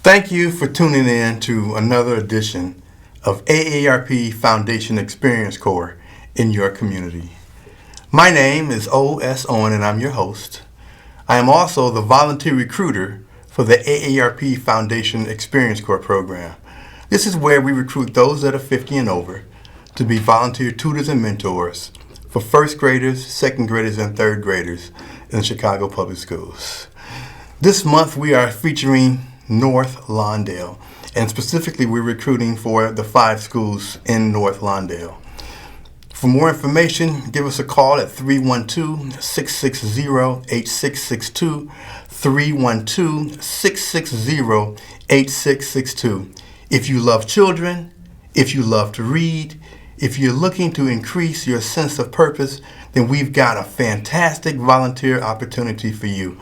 Thank you for tuning in to another edition of AARP Foundation Experience Corps in your community. My name is O.S. Owen and I'm your host. I am also the volunteer recruiter for the AARP Foundation Experience Corps program. This is where we recruit those that are 50 and over to be volunteer tutors and mentors for first graders, second graders, and third graders in Chicago Public Schools. This month we are featuring North Lawndale, and specifically we're recruiting for the 5 schools in North Lawndale. For more information, give us a call at 312-660-8662, 312-660-8662. If you love children, if you love to read, if you're looking to increase your sense of purpose, then we've got a fantastic volunteer opportunity for you.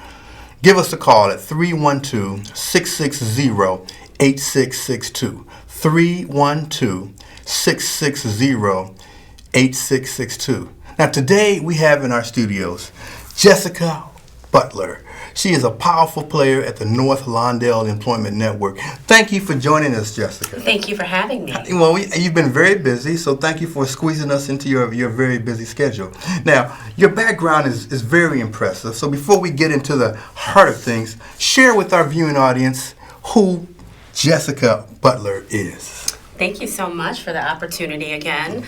Give us a call at 312-660-8662, 312-660-8662. Now today we have in our studios Jessica Butler. She is a powerful player at the North Lawndale Employment Network. Thank you for joining us, Jessica. Thank you for having me. Well, you've been very busy, so thank you for squeezing us into your very busy schedule. Now, your background is very impressive, so before we get into the heart of things, share with our viewing audience who Jessica Butler is. Thank you so much for the opportunity again.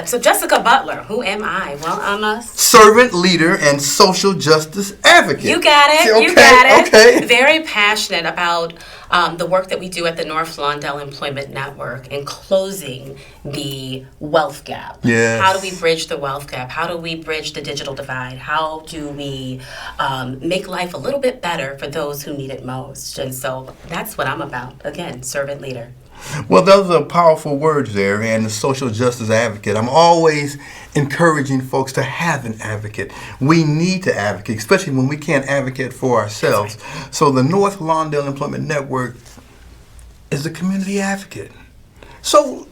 So Jessica Butler, who am I? Well, I'm a servant leader and social justice advocate. You got it. Okay, you got it. Okay. Very passionate about the work that we do at the North Lawndale Employment Network in closing the wealth gap. Yes. How do we bridge the wealth gap? How do we bridge the digital divide? How do we make life a little bit better for those who need it most? And so that's what I'm about. Again, servant leader. Well, those are powerful words there, and the social justice advocate. I'm always encouraging folks to have an advocate. We need to advocate, especially when we can't advocate for ourselves. Right. So the North Lawndale Employment Network is a community advocate. So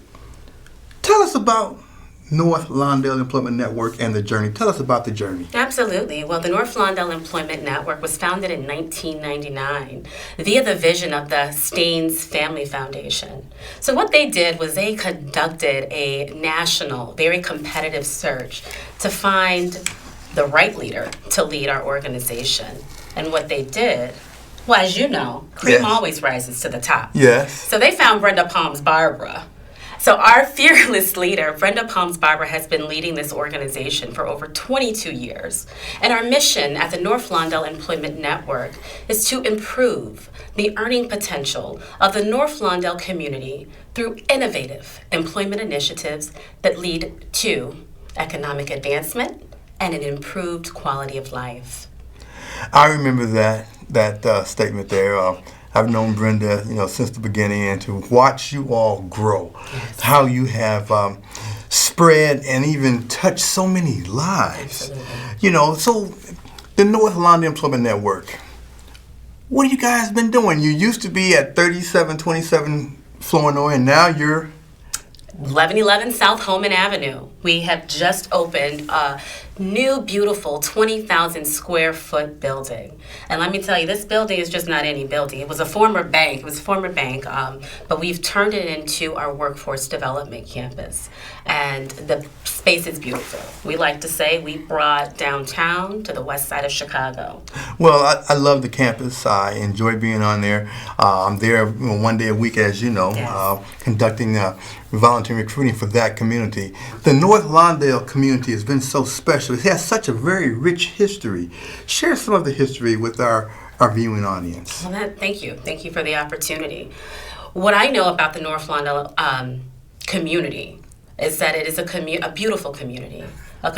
tell us about North Lawndale Employment Network and the journey. Tell us about the journey. Absolutely. Well, the North Lawndale Employment Network was founded in 1999 via the vision of the Staines Family Foundation. So what they did was they conducted a national, very competitive search to find the right leader to lead our organization. And what they did, well, as you know, cream always rises to the top. Yes. So they found Brenda Palms Barbara. So our fearless leader, Brenda Palms Barbara, has been leading this organization for over 22 years. And our mission at the North Lawndale Employment Network is to improve the earning potential of the North Lawndale community through innovative employment initiatives that lead to economic advancement and an improved quality of life. I remember that statement there. I've known Brenda, since the beginning, and to watch you all grow, yes. How you have spread and even touched so many lives. Absolutely. So the North Lawndale Employment Network, what have you guys been doing? You used to be at 3727 Flournoy, and now you're 1111 South Holman Avenue. We have just opened a new, beautiful 20,000 square foot building. And let me tell you, this building is just not any building. It was a former bank. But we've turned it into our workforce development campus. And the space is beautiful. We like to say we brought downtown to the west side of Chicago. Well, I love the campus. I enjoy being on there. I'm there one day a week, as you know, yes. Conducting volunteer recruiting for that community. The North Lawndale community has been so special. It has such a very rich history. Share some of the history with our viewing audience. Well, thank you. Thank you for the opportunity. What I know about the North Lawndale community is that it is a beautiful community, a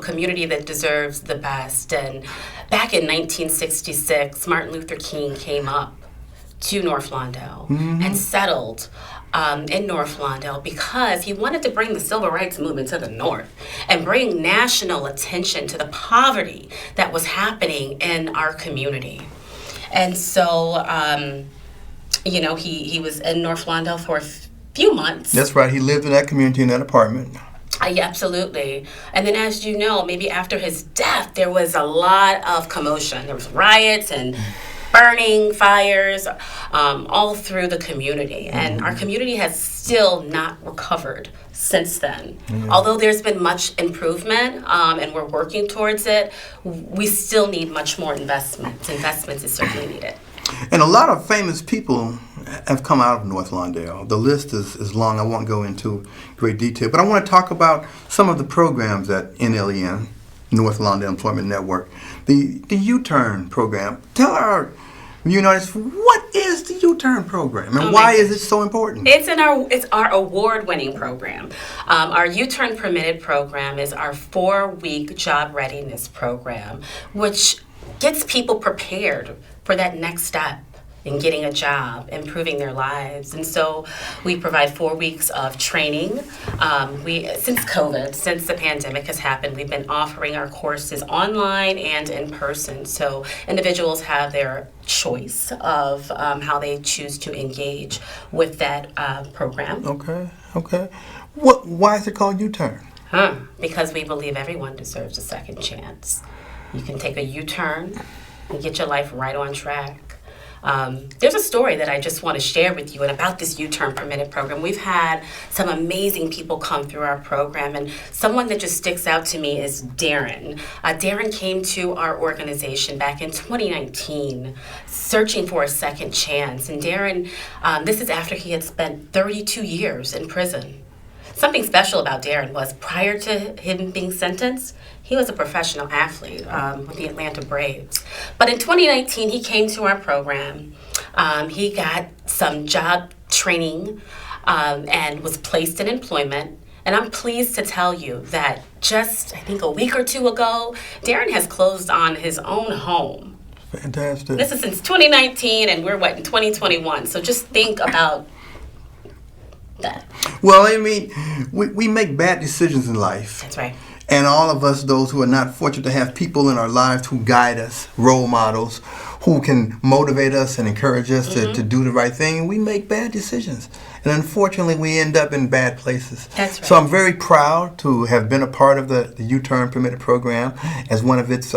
community that deserves the best. And back in 1966, Martin Luther King came up to North Lawndale and settled in North Lawndale because he wanted to bring the civil rights movement to the north and bring national attention to the poverty that was happening in our community. And so, he was in North Lawndale for a few months. That's right. He lived in that community, in that apartment. Yeah, absolutely. And then, as you know, maybe after his death, there was a lot of commotion. There was riots and burning, fires, all through the community. And our community has still not recovered since then. Although there's been much improvement and we're working towards it, we still need much more investment. Investments is certainly needed. And a lot of famous people have come out of North Lawndale. The list is long. I won't go into great detail. But I want to talk about some of the programs at NLEN, North Lawndale Employment Network. The U-Turn program. Tell our viewing audience, what is the U-Turn program and why is it so important? It's our award-winning program. Our U-Turn Permitted program is our 4-week job readiness program, which gets people prepared for that next step in getting a job, improving their lives. And so we provide 4 weeks of training. Since COVID, since the pandemic has happened, we've been offering our courses online and in person. So individuals have their choice of how they choose to engage with that program. Okay. Why is it called U-Turn? Because we believe everyone deserves a second chance. You can take a U-turn and get your life right on track. There's a story that I just want to share with you and about this U-Turn Permitted program. We've had some amazing people come through our program, and someone that just sticks out to me is Darren. Darren came to our organization back in 2019 searching for a second chance. And Darren, this is after he had spent 32 years in prison. Something special about Darren was prior to him being sentenced, he was a professional athlete with the Atlanta Braves. But in 2019, he came to our program. He got some job training and was placed in employment. And I'm pleased to tell you that just, I think, a week or two ago, Darren has closed on his own home. Fantastic. This is since 2019, and we're, in 2021. So just think about that. Well, I mean, we make bad decisions in life. That's right. And all of us, those who are not fortunate to have people in our lives who guide us, role models, who can motivate us and encourage us to do the right thing, we make bad decisions. And unfortunately, we end up in bad places. That's right. So I'm very proud to have been a part of the U-Turn Permitted program as one of its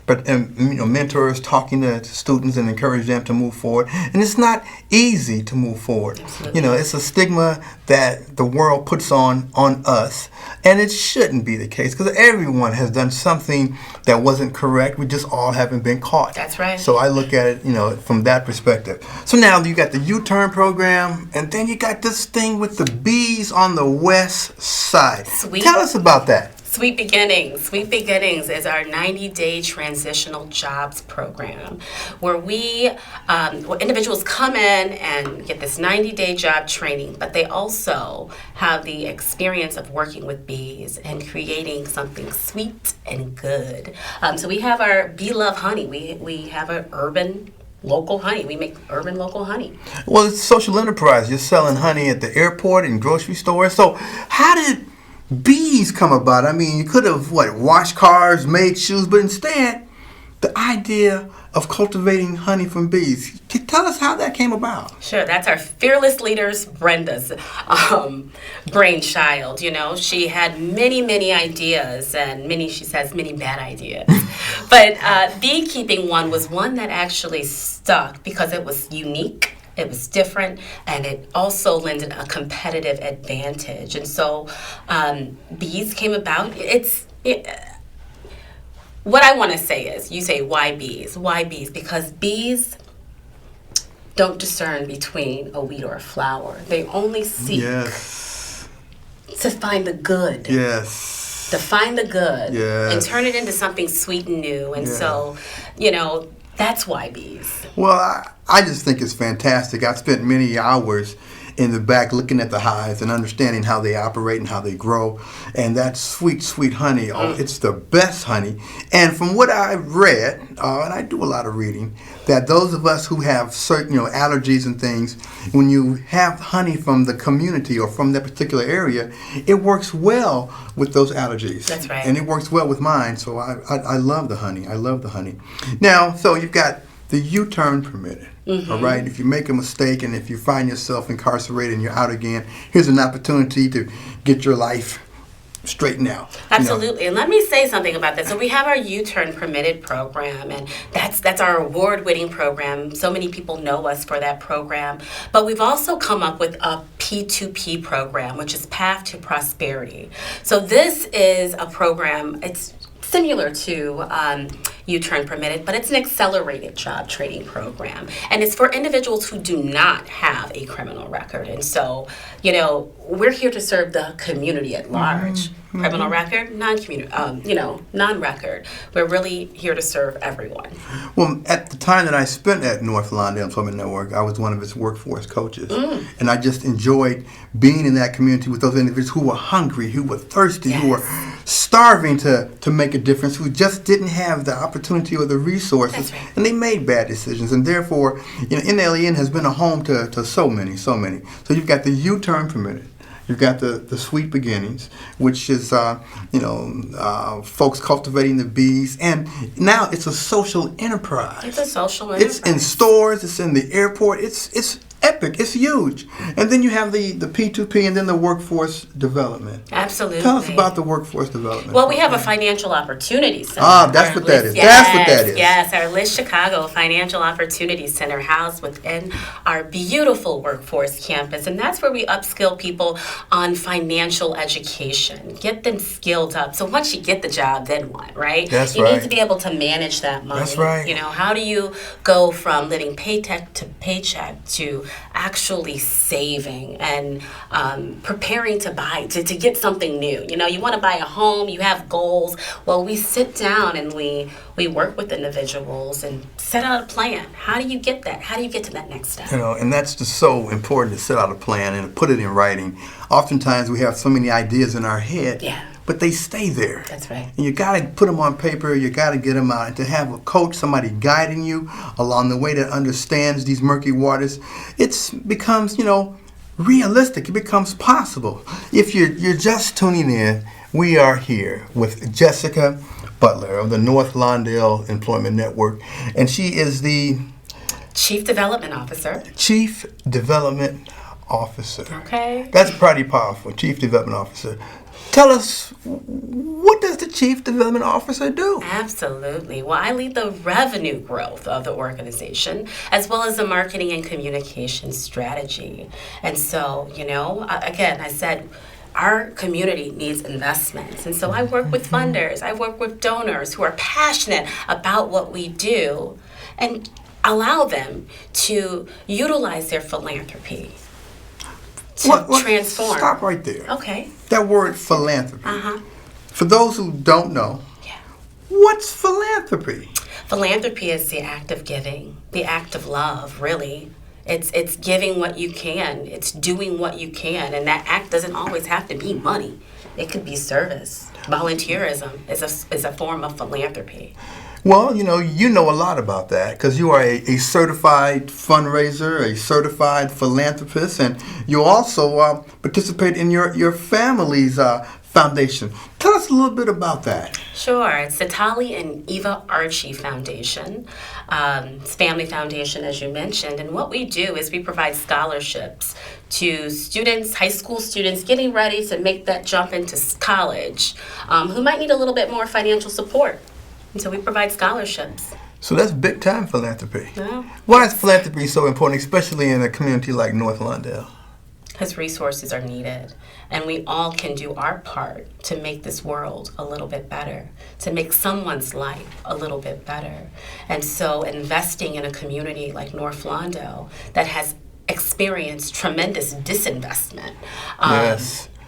mentors, talking to students and encourage them to move forward. And it's not easy to move forward. Absolutely. It's a stigma that the world puts on us, and it shouldn't be the case because everyone has done something that wasn't correct. We just all haven't been caught. That's right. So I look at it, from that perspective. So now you got the U-Turn program, and then you got this thing with the bees on the west side. Tell us about that. Sweet Beginnings. Sweet Beginnings is our 90-day transitional jobs program where where individuals come in and get this 90-day job training, but they also have the experience of working with bees and creating something sweet and good. So we have our Bee Love Honey. We have an urban local honey. We make urban local honey. Well, it's a social enterprise. You're selling honey at the airport and grocery stores. So how did bees come about? I mean, you could have, washed cars, made shoes, but instead, the idea of cultivating honey from bees. Tell us how that came about. Sure, that's our fearless leaders, Brenda's brainchild. She had many ideas, and she says many bad ideas. But beekeeping was one that actually stuck because it was unique. It was different, and it also lended a competitive advantage. And so bees came about. What I want to say is, you say, why bees? Why bees? Because bees don't discern between a weed or a flower. They only seek to find the good. Yes. To find the good. Yes. And turn it into something sweet and new. And so, that's why bees. Well, I just think it's fantastic. I've spent many hours in the back looking at the hives and understanding how they operate and how they grow. And that sweet, sweet honey, it's the best honey. And from what I've read, and I do a lot of reading, that those of us who have certain allergies and things, when you have honey from the community or from that particular area, it works well with those allergies. That's right. And it works well with mine. So I love the honey. I love the honey. Now, so you've got the U-Turn Permitted. All right. If you make a mistake and if you find yourself incarcerated and you're out again, here's an opportunity to get your life straighten out. Absolutely. And let me say something about that. So we have our U-Turn Permitted program, and that's our award-winning program. So many people know us for that program. But we've also come up with a P2P program, which is Path to Prosperity. So this is a program, it's similar to U-Turn Permitted, but it's an accelerated job training program. And it's for individuals who do not have a criminal record. And so, we're here to serve the community at large. Criminal record, non-record. We're really here to serve everyone. Well, at the time that I spent at North Lawndale Employment Network, I was one of its workforce coaches. And I just enjoyed being in that community with those individuals who were hungry, who were thirsty, who were starving to make a difference, who just didn't have the opportunity or the resources. That's right. And they made bad decisions. And therefore, NLEN has been a home to so many. So you've got the U-Turn Permitted. You've got the Sweet Beginnings, which is, folks cultivating the bees. And now it's a social enterprise. It's a social enterprise. It's in stores. It's in the airport. It's epic. It's huge. And then you have the P2P and then the workforce development. Absolutely. Tell us about the workforce development. Well, we have a financial opportunity center. That's what that is. That's what that is. Yes, our List Chicago Financial Opportunity Center housed within our beautiful workforce campus. And that's where we upskill people on financial education, get them skilled up. So once you get the job, then what, right? That's you right. need to be able to manage that money. That's right. How do you go from living paycheck to paycheck to actually saving and preparing to buy, to get something new? You want to buy a home, you have goals. Well, we sit down and we work with individuals and set out a plan. How do you get that? How do you get to that next step? And that's just so important to set out a plan and put it in writing. Oftentimes we have so many ideas in our head, but they stay there. That's right. And you got to put them on paper. You got to get them out. And to have a coach, somebody guiding you along the way that understands these murky waters, it becomes, realistic. It becomes possible. If you're just tuning in, we are here with Jessica Butler of the North Lawndale Employment Network, and she is the Chief Development Officer. Chief Development Officer. Okay. That's pretty powerful, Chief Development Officer. Tell us, what does the Chief Development Officer do? Absolutely. Well, I lead the revenue growth of the organization, as well as the marketing and communication strategy. And so, again, I said, our community needs investments. And so I work with funders, I work with donors who are passionate about what we do and allow them to utilize their philanthropy to transform. Stop right there. Okay. That word philanthropy. For those who don't know, what's philanthropy? Philanthropy is the act of giving, the act of love, really. It's giving what you can. It's doing what you can. And that act doesn't always have to be money. It could be service. Volunteerism is a form of philanthropy. Well, you know a lot about that because you are a certified fundraiser, a certified philanthropist, and you also participate in your family's foundation. Tell us a little bit about that. Sure. It's the Tali and Eva Archie Foundation. It's family foundation, as you mentioned. And what we do is we provide scholarships to students, high school students getting ready to make that jump into college who might need a little bit more financial support. And so we provide scholarships. So that's big time philanthropy. Yeah. Why is philanthropy so important, especially in a community like North Lawndale? Because resources are needed. And we all can do our part to make this world a little bit better, to make someone's life a little bit better. And so investing in a community like North Lawndale that has experienced tremendous disinvestment.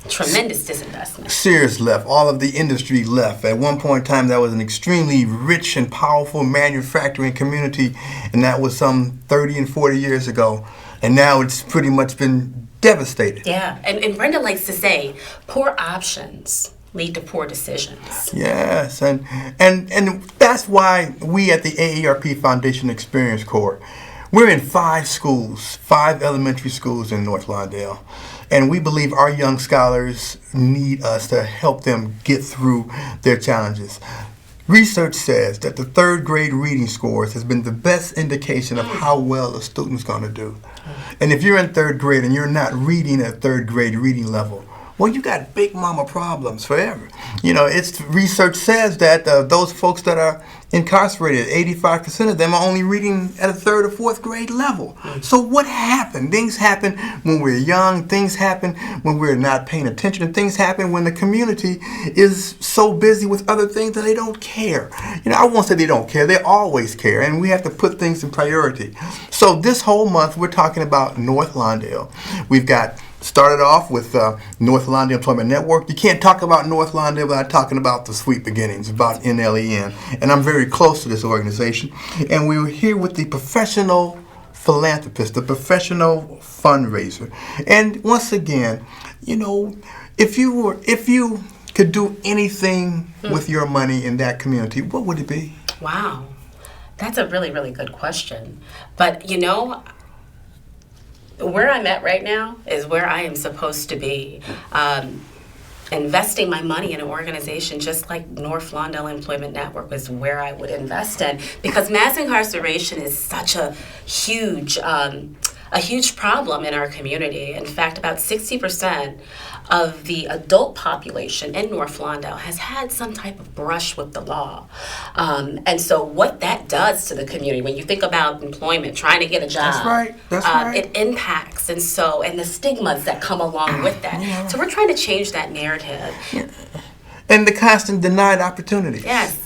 Tremendous disinvestment. Sears left. All of the industry left. At one point in time, that was an extremely rich and powerful manufacturing community, and that was some 30 and 40 years ago. And now it's pretty much been devastated. Yeah, and Brenda likes to say, poor options lead to poor decisions. Yes, and that's why we at the AARP Foundation Experience Corps, we're in 5 schools, 5 elementary schools in North Lawndale. And we believe our young scholars need us to help them get through their challenges. Research says that the 3rd grade reading scores has been the best indication of how well a student's going to do. And if you're in 3rd grade and you're not reading at 3rd grade reading level, well, you got big mama problems forever. It's research says that those folks that are incarcerated, 85% of them are only reading at a 3rd or 4th grade level. So what happened? Things happen when we're young. Things happen when we're not paying attention. And things happen when the community is so busy with other things that they don't care. I won't say they don't care. They always care. And we have to put things in priority. So this whole month, we're talking about North Lawndale. We've got started off with North Lawndale Employment Network. You can't talk about North Lawndale without talking about the Sweet Beginnings, about NLEN. And I'm very close to this organization. And we were here with the professional philanthropist, the professional fundraiser. And once again, if you could do anything with your money in that community, what would it be? Wow. That's a really, really good question. But, where I'm at right now is where I am supposed to be. Investing my money in an organization just like North Lawndale Employment Network is where I would invest in, because mass incarceration is such a huge problem in our community. In fact, about 60% of the adult population in North Lawndale has had some type of brush with the law. And so what that does to the community, when you think about employment, trying to get a job, That's right. It impacts, and the stigmas that come along with that. Yeah. So we're trying to change that narrative. Yeah. And the constant denied opportunities. Yes.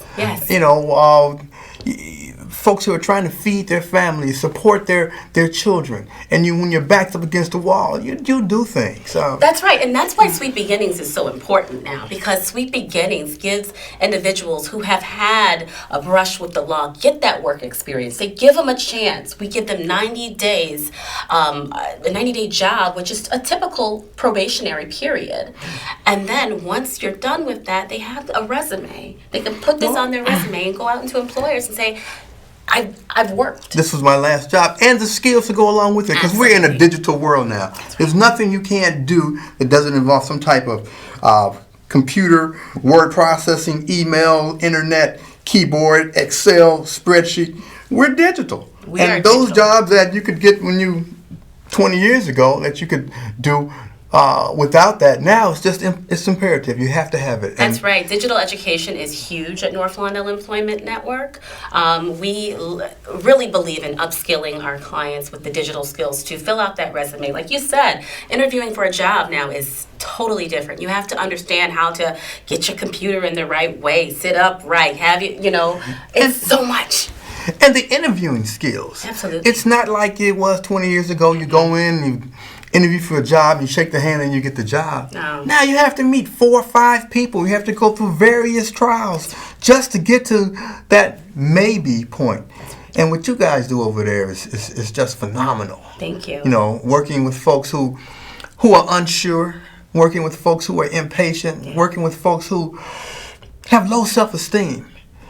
Folks who are trying to feed their families, support their children, and when your back's up against the wall, you do things. That's right, and that's why Sweet Beginnings is so important now, because Sweet Beginnings gives individuals who have had a brush with the law get that work experience. They give them a chance. We give them 90 days, a 90-day job, which is a typical probationary period. And then once you're done with that, they have a resume. They can put this on their resume and go out into employers and say, I've worked. This was my last job, and the skills to go along with it, because we're in a digital world now. There's nothing you can't do that doesn't involve some type of computer, word processing, email, internet, keyboard, Excel, spreadsheet. We're digital. And those jobs that you could get when you 20 years ago that you could do without that, now it's imperative. You have to have it. That's right. Digital education is huge at North Lawndale Employment Network. We really believe in upskilling our clients with the digital skills to fill out that resume. Like you said, interviewing for a job now is totally different. You have to understand how to get your computer in the right way, sit up right, it's so much. And the interviewing skills. Absolutely. It's not like it was 20 years ago. You go in, you interview for a job, you shake the hand, and you get the job. No. Now you have to meet 4 or 5 people. You have to go through various trials just to get to that maybe point. And what you guys do over there is just phenomenal. Thank you. Working with folks who are unsure, working with folks who are impatient, working with folks who have low self-esteem.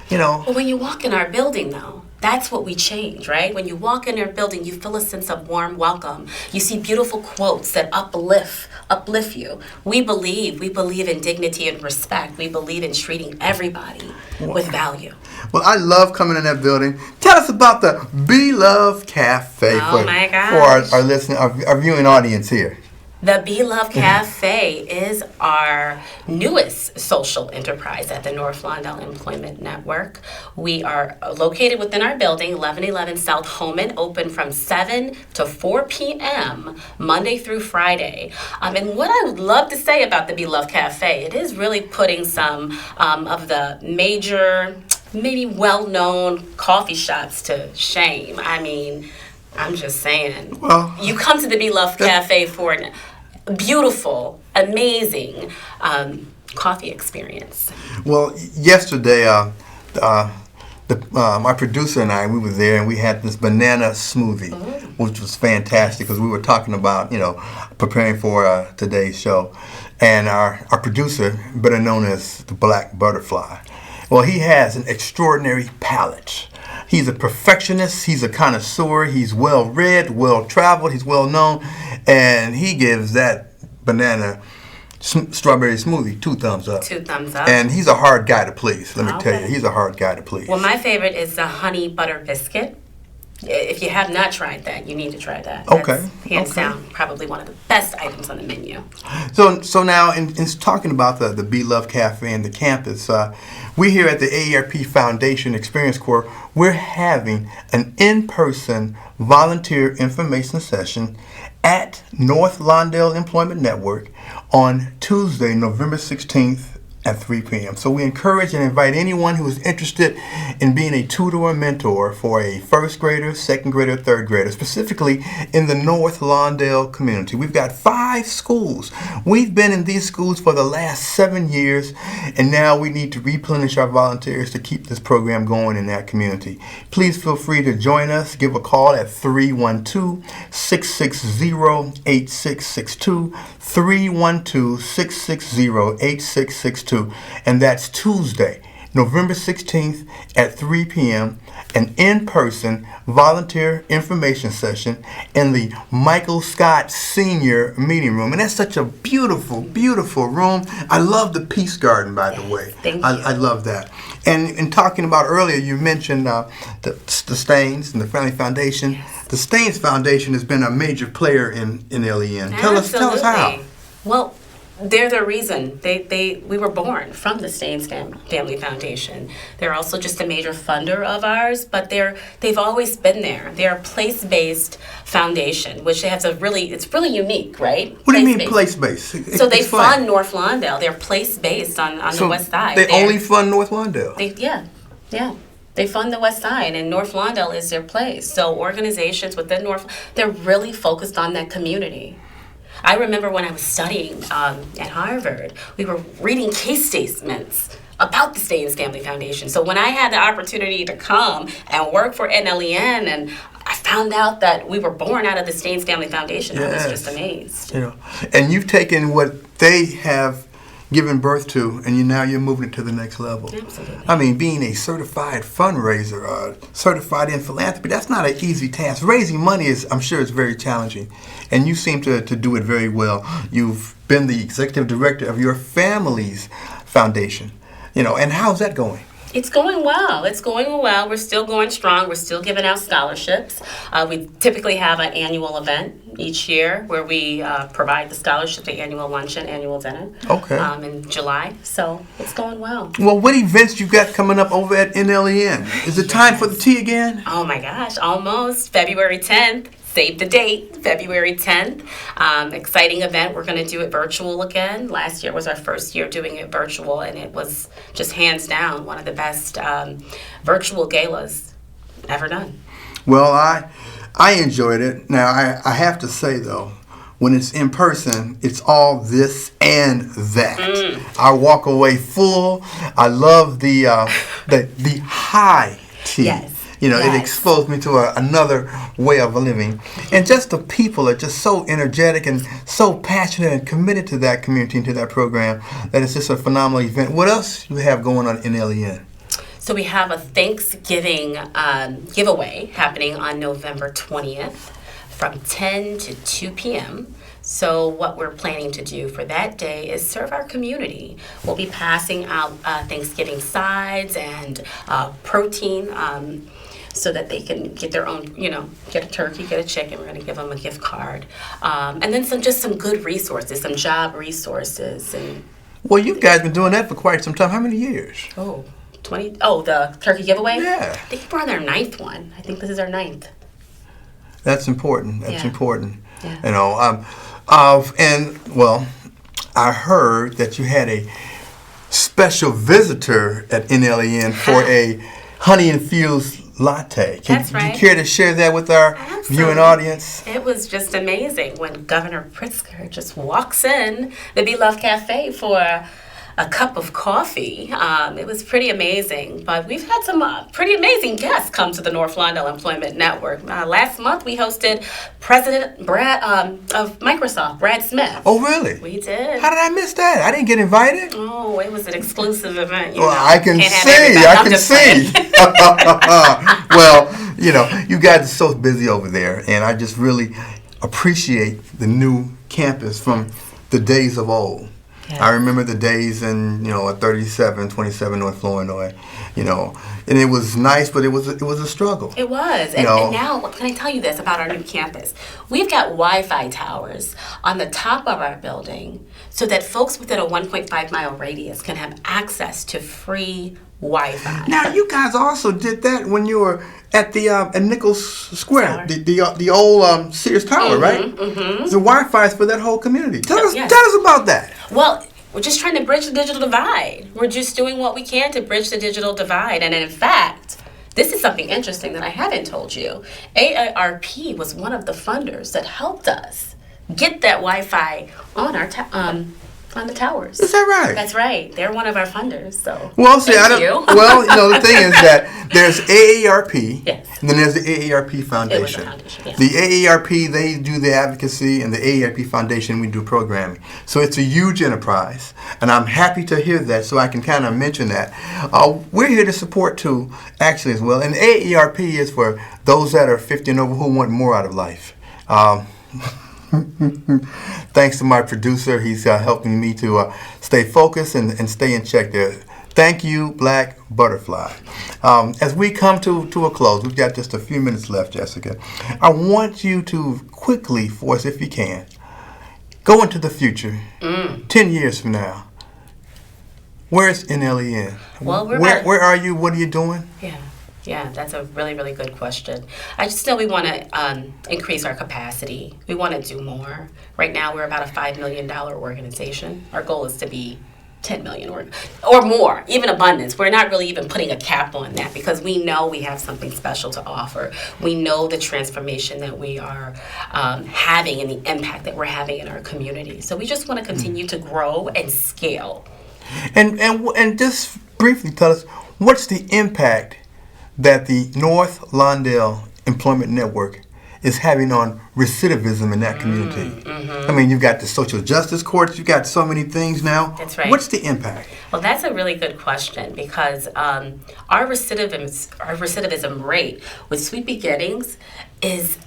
Well, when you walk in our building, though, that's what we change, right? When you walk in our building, you feel a sense of warm welcome. You see beautiful quotes that uplift you. We believe in dignity and respect. We believe in treating everybody with value. Well, I love coming in that building. Tell us about the Be Love Cafe for our listening, our viewing audience here. The Be Love Cafe is our newest social enterprise at the North Lawndale Employment Network. We are located within our building, 1111 South Homan, open from 7 to 4 p.m. Monday through Friday. And what I would love to say about the Be Love Cafe, it is really putting some of the major, maybe well-known coffee shops to shame. I mean, I'm just saying. Well, you come to the Be Love Cafe for an beautiful, amazing coffee experience. Well, yesterday, my producer and I, we were there, and we had this banana smoothie, which was fantastic, because we were talking about, preparing for today's show. And our producer, better known as the Black Butterfly, well, he has an extraordinary palate. He's a perfectionist, he's a connoisseur, he's well-read, well-traveled, he's well-known, and he gives that banana strawberry smoothie 2 thumbs up. 2 thumbs up. And he's a hard guy to please, let me tell you. He's a hard guy to please. Well, my favorite is the honey butter biscuit. If you have not tried that, you need to try that. Okay. That's hands down probably one of the best items on the menu. So now, in talking about the Be Love Cafe and the campus, we here at the AARP Foundation Experience Corps, we're having an in-person volunteer information session at North Lawndale Employment Network on Tuesday, November 16th at 3 p.m. So we encourage and invite anyone who is interested in being a tutor or mentor for a first grader, second grader, third grader, specifically in the North Lawndale community. We've got 5 schools. We've been in these schools for the last 7 years, and now we need to replenish our volunteers to keep this program going in that community. Please feel free to join us. Give a call at 312-660-8662, 312-660-8662. And that's Tuesday, November 16th at 3 p.m., an in-person volunteer information session in the Michael Scott Senior Meeting Room. And that's such a beautiful, beautiful room. I love the Peace Garden, by the way. Thank you. I love that. And in talking about earlier, you mentioned the Staines and the Family Foundation. Yes. The Staines Foundation has been a major player in LEN. Tell us how. Well, they're the reason. We were born from the Staines Family Foundation. They're also just a major funder of ours, but they've always been there. They're a place-based foundation, which it's really unique, right? What do you mean place-based? So they fund North Lawndale. They're place-based on the west side. They only fund North Lawndale? Yeah. They fund the west side, and North Lawndale is their place. So organizations within they're really focused on that community. I remember when I was studying at Harvard, we were reading case statements about the Staines Family Foundation. So when I had the opportunity to come and work for NLEN, and I found out that we were born out of the Staines Family Foundation, I was just amazed. And you've taken what they have given birth to, and now you're moving it to the next level. Absolutely. I mean, being a certified fundraiser, certified in philanthropy, that's not an easy task. Raising money I'm sure, is very challenging, and you seem to do it very well. You've been the executive director of your family's foundation, and how's that going? It's going well. We're still going strong. We're still giving out scholarships. We typically have an annual event each year where we provide the scholarship, the annual luncheon, annual dinner. Okay. In July. So it's going well. Well, what events you got coming up over at NLEN? Is it time for the tea again? Oh my gosh, almost. February 10th. Save the date, February 10th. Exciting event. We're going to do it virtual again. Last year was our first year doing it virtual, and it was just hands down one of the best virtual galas ever done. Well, I enjoyed it. Now, I have to say, though, when it's in person, it's all this and that. I walk away full. I love the high tea. Yes. It exposed me to another way of living. And just the people are just so energetic and so passionate and committed to that community and to that program that it's just a phenomenal event. What else do we have going on in LEN? So we have a Thanksgiving giveaway happening on November 20th from 10 to 2 p.m. So what we're planning to do for that day is serve our community. We'll be passing out Thanksgiving sides and protein so that they can get their own, get a turkey, get a chicken. We're going to give them a gift card. And then some good resources, some job resources. Well, you guys been doing that for quite some time. How many years? The turkey giveaway? Yeah. I think we're on our 9th one. I think this is our 9th. That's important. That's important. Yeah. I heard that you had a special visitor at NLEN for a honey-infused latte. That's right. Would you care to share that with our viewing audience? It was just amazing when Governor Pritzker just walks in the Be Love Cafe for a cup of coffee. It was pretty amazing. But we've had some pretty amazing guests come to the North Lawndale Employment Network. Last month we hosted President of Microsoft, Brad Smith. Oh, really? We did. How did I miss that? I didn't get invited. Oh, it was an exclusive event. I can see. Well, you guys are so busy over there, and I just really appreciate the new campus from the days of old. Yes. I remember the days in, at 3727 North Flournoy, and it was nice, but it was a struggle. It was. And now, can I tell you this about our new campus? We've got Wi-Fi towers on the top of our building so that folks within a 1.5-mile radius can have access to free Wi-Fi. Now, you guys also did that when you were at the at Nichols Square, the old Sears Tower, right? Mm-hmm. The Wi-Fi is for that whole community. Tell us about that. Well, we're just trying to bridge the digital divide. We're just doing what we can to bridge the digital divide. And in fact, this is something interesting that I haven't told you. AARP was one of the funders that helped us get that Wi-Fi on our on the towers. Is that right? That's right. They're one of our funders. So well, see, thank you. Well, the thing is that there's AARP, yes, and then there's the AARP Foundation. It was a foundation, yes. The AARP, they do the advocacy, and the AARP Foundation, we do programming. So it's a huge enterprise, and I'm happy to hear that. So I can kind of mention that we're here to support too, actually as well. And AARP is for those that are 50 and over who want more out of life. Thanks to my producer, he's helping me to stay focused and stay in check there. Thank you, Black Butterfly. As we come to a close, we've got just a few minutes left, Jessica. I want you to quickly, for us if you can, go into the future, 10 years from now. Where's NLEN? Well, where are you? What are you doing? Yeah, that's a really, really good question. I just know we want to increase our capacity. We want to do more. Right now, we're about a $5 million organization. Our goal is to be 10 million or more, even abundance. We're not really even putting a cap on that because we know we have something special to offer. We know the transformation that we are having and the impact that we're having in our community. So we just want to continue to grow and scale. And just briefly tell us, what's the impact that the North Lawndale Employment Network is having on recidivism in that community? Mm-hmm. I mean, you've got the social justice courts, you've got so many things now. That's right. What's the impact? Well, that's a really good question because our recidivism rate with Sweet Beginnings is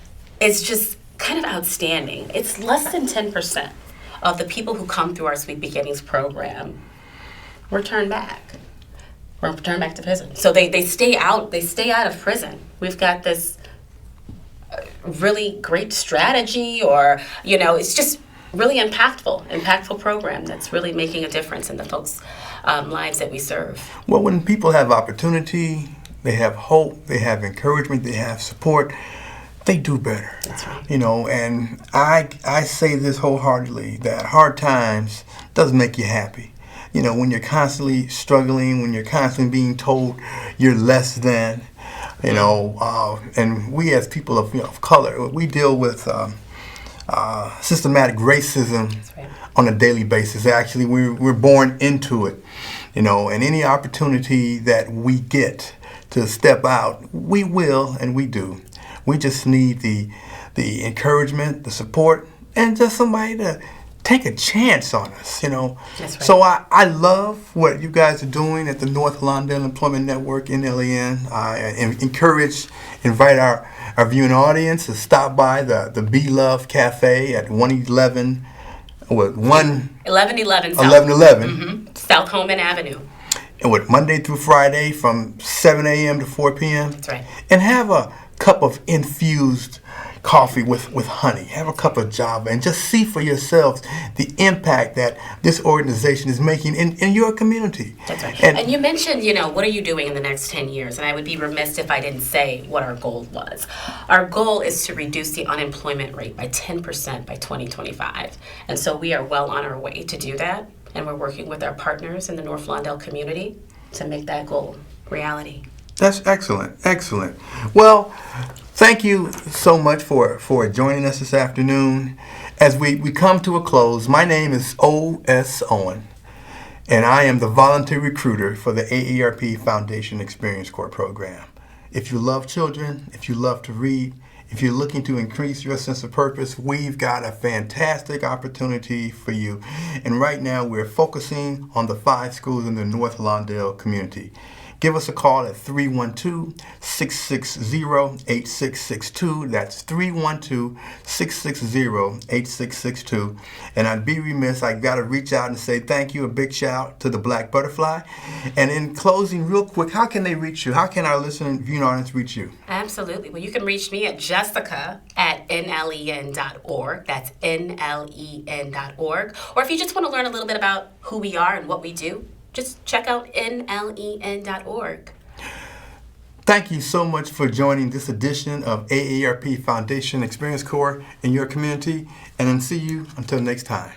just kind of outstanding. It's less than 10% of the people who come through our Sweet Beginnings program return back. Return back to prison. So they stay out of prison. We've got this really great strategy, or it's just really impactful program that's really making a difference in the folks' lives that we serve. Well, when people have opportunity, they have hope, they have encouragement, they have support, they do better. That's right. And I say this wholeheartedly, that hard times does make you happy. When you're constantly struggling, when you're constantly being told you're less than, and we as people of color, we deal with systematic racism on a daily basis. Actually, we're born into it, and any opportunity that we get to step out, we will and we do. We just need the encouragement, the support, and just somebody to take a chance on us, That's right. So I love what you guys are doing at the North Lawndale Employment Network, NLEN. I invite our viewing audience to stop by the Be Love Cafe at 1111 South Holman Avenue. And Monday through Friday from 7 a.m. to 4 p.m. That's right. And have a cup of infused coffee with honey. Have a cup of Java and just see for yourselves the impact that this organization is making in your community. That's right. And you mentioned, what are you doing in the next 10 years? And I would be remiss if I didn't say what our goal was. Our goal is to reduce the unemployment rate by 10% by 2025. And so we are well on our way to do that. And we're working with our partners in the North Lawndale community to make that goal reality. That's excellent. Excellent. Well, thank you so much for joining us this afternoon. As we come to a close, my name is O.S. Owen, and I am the volunteer recruiter for the AARP Foundation Experience Corps program. If you love children, if you love to read, if you're looking to increase your sense of purpose, we've got a fantastic opportunity for you. And right now we're focusing on the 5 schools in the North Lawndale community. give us a call at 312-660-8662. That's 312-660-8662. And I'd be remiss, I got to reach out and say thank you, a big shout out to the Black Butterfly. And in closing, real quick, how can they reach you? How can our listening viewing audience reach you? Absolutely. Well, you can reach me at jessica@nlen.org. That's nlen.org. Or if you just want to learn a little bit about who we are and what we do, just check out nlen.org. Thank you so much for joining this edition of AARP Foundation Experience Corps in your community, and then see you until next time.